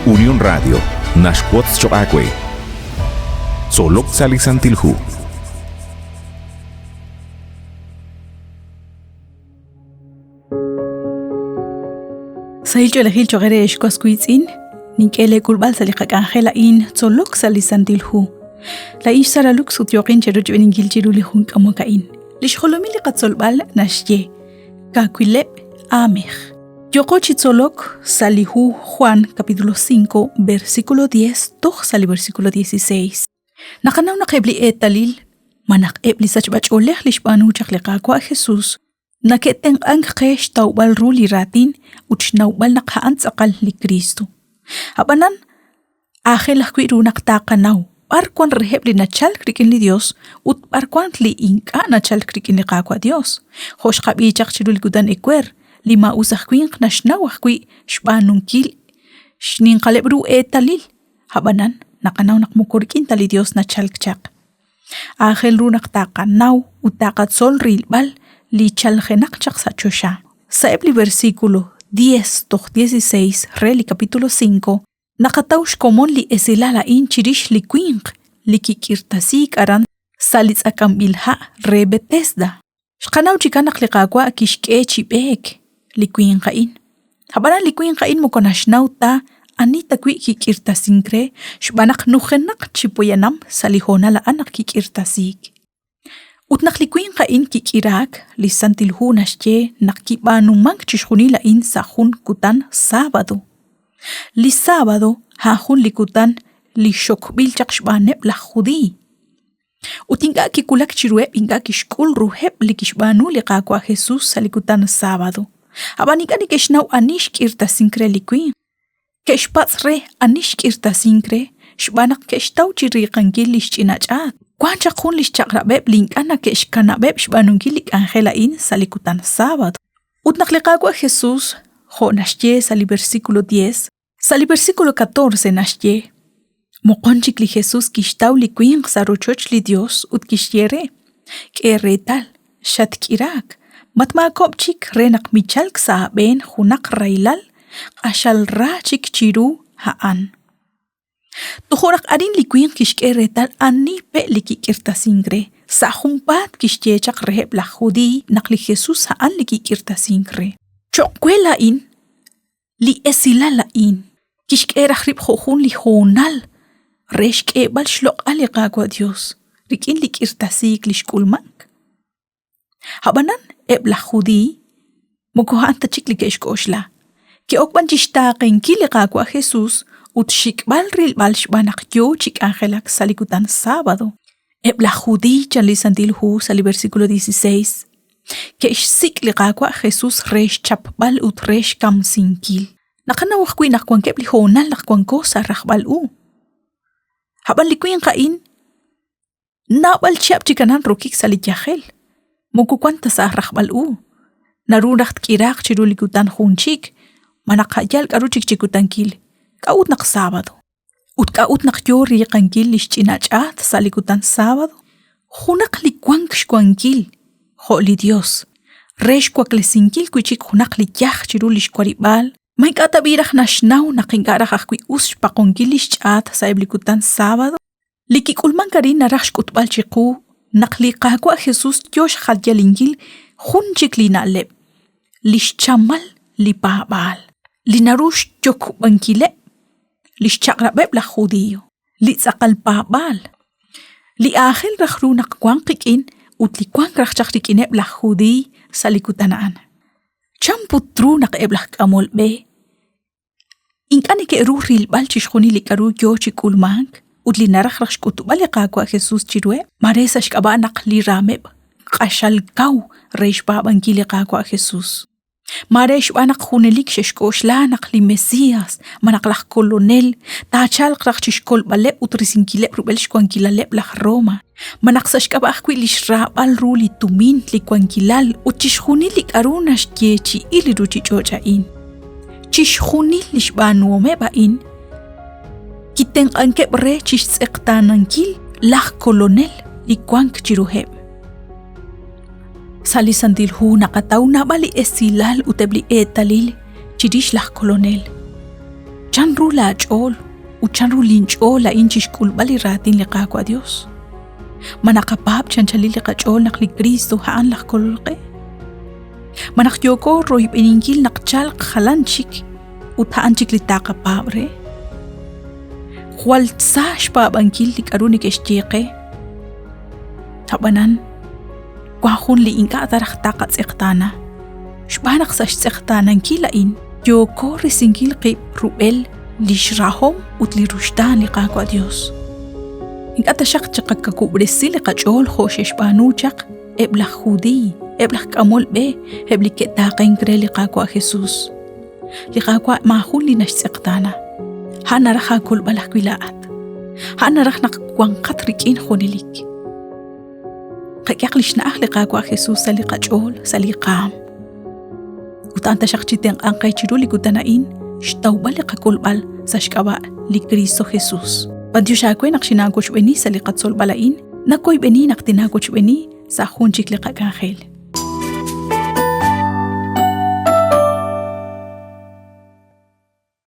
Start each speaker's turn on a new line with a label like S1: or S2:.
S1: Unión Radio, Nashquatz Choacue. Solok Salisantilhu.
S2: Sahil Lehil Chogere Shkoskuitzin, Nikele Kulbal Salikak Angela in, Solok Salisantilhu. La Ishara Lux Utyokin Cherujuin Gilchiruli Hunkamokain. Lishholomili Katsolbal Nashye. Kakwilep Amech. Yokochitzolok Salihu Juan capítulo 5 versículo 10 toch sali versículo 16. Nakanaw na kebli etalil manak ebli sachbach oleh lishbanu chaklikakwa Jesus. Naketeng ang kesh taubal ruli ratin uchnaubal nakhaan sakal li Kristo. Habanan akhel kwiru naktakanaw parkwan reheb li nachal krikin li Dios ut parkwan li inka nachal krikin li kakwa Dios. Hosh kabi chak chidul gudan ekwer. Lima usah kuing nashnawah kui shbanung kil shning kalebru etalil habanan nakanaw nakmukurikin tali Dios na chalkchak akhel ru naktakanaw utakat sol rilbal li chalgenakchak sa chosha sa ebli versículo 10 toch 16 reli capítulo 5 nakataush komon li esilala in chirish li kuing li kikirtasik aran salitz akambilha re Bethesda shkanaw chikanak likakwa kishke chibek likuin kain. Habanan likuin kain mo konashnaw ta anita kwi kikirta singre shbanak nuhenak chipoyanam salihona la anak kikirtasik. Utnak likuin kain kikirak lisantilhu nashye nakibanumang chishuni la in sahun kutan Sabado. Li Sabado hahun likutan li shokbil chak shbaneb la judi. Utinga kikulak chirueb inga kishkul ruheb li kishbanu li kakwa Jesus salikutan Sabado. Abanikani keshnaw anish kirta sinkre likuin. Keshpatsre anish kirta sinkre. Shbanak keshtaw chiriqankil lish chinachat. Kwancha kun lish chakrabeb linkana keshkanabeb shbanunkilik Angela in salikutan Sabado. Utnaklikagwa Jesus jo nashye sali versículo 10. Sali versículo 14 nashye. Mokonchik li Jesus kishtaw likuin saruchoch li Dios ut kishyere. Keretal shatkirak. Matmakopchik renak michalk sa ben hunak railal ashal rachik chiru haan. Tuhurak adin likuin kishkeretal ani pe likikirta singre. Sa humpat kishchechak reheb la judi nakli Jesus haan likikirta singre. Chokwela in li esilala in. Kishkerach rib hohun li honal. Reshke bal shlok alikagwa Dios. Rikin likirta sig lishkulmak. Habanan ebla judi mukuhaan ta chikli keshkoshla ki okban chishtaqin kilikakwa Jesus ut shikbal rilbal shbanak yo chik angelak salikutan Sabado ebla judi chalisantilhu sali versículo 16 kesh siklikakwa Jesus resh chapbal ut resh kam sinkil nakanawak kui nakwan kebli honal nakwan ko sa rakbal u haban likuin kain nabal chap chikanan rukik salityahel Muku kwanta sa rakbal u. Narunakt kirak chirulikutan hunchik. Manakayal karuchik chikutan kil. Kaut nak Sabado. Ut kaut nak yori kankil lish chinachat sa likutan Sabado. Hunak likwang shkwankil. Ho li Dios. Resh kwaklesinkil kuchik hunak likyah chirulish kwaribal. May katabirach nashnaw nakingarak akwi uspakongkil lish chat sa iblikutan Sabado. Likikulman karin naraksh kutbal chiku. Naklikakwa Jesus Diyos khadyalingil hunchik linaleb. Lishchamal lipabal. Linarush jok bankile. Lishchakrabeb la judiyo. Litzakal pabal. Li akhel rakhru nakkwang kikin ut likwang rakchakrikineb la judi sa likutanaan. Champutru nakeblah kamol be. Inkani ke ruhril bal chishkuni likaru yo chikulmang. Utli narakraksh kutubali kakwa Jesus chirwe, maresa shkaba nakli rameb, kashal kaw reish babangili kakwa Jesus. Maresh banak hunelik sheshkoshla nakli Mesias, manaklak kolonel, tachal krak chishkol baleb utrisinkileb rubelish kwankilалеб lak Roma. Manaksash kaba akwi lish rabal ruli tumin likwankilal, utishhunilik arunash kiechi ili ruchi chocha in. Chishhunilish banuome ba in, Kiteng angkep re chis ektanangkil lah kolonel likwang chiruheb. Salisantilhu nakataw na bali esilal utebli etalil chirish lah kolonel. chanru la ch'ol u chanru linch'ol la inchix k'ulb'al ratin liqaqwa Dios. Manaqapab chanchali liqach'ol naq li Cristo ja'an laj kololqe. Manaqyoko royb'eninkil naqchal qjalanchik u ja'anchik li taqapab re. Jualtsax pa'bankil li k'aru nikextieqe. Tabanan kwajun li inka'taraj taqatz'iqtana. Xb'anaq sa xtz'iqtanankil la'in yoko risinkil qib' rub'el li xrajom ut li ruxtan liqaqwa Dios. Ink'ataxaq chaqakakub'risi liqach'ol jo'xexb'anu chaq eb' laj judiy, eb' laj k'amol b'e, eb' li ke'taqenk re liqaqwa Jesús. Liqaqwa majun li naxtz'iqtana. Jan naraj akolb'al laj kwila'at. Jan naraj naq wanqat rik'in jonilik. Qak'yaq li xna'aj liqaqwa Jesús sa liqach'ol, sa liqam. Utantaxaq chitenq'anqay chiru li kutana'in xtawb'al liqakolb'al sa xk'ab'a' li Cristo Jesús. Pantioxakwe naq xinakochb'eni sa liqatzolb'ala'in, nakoyb'eni naq tinakochb'eni sa junchik liqak'anjel.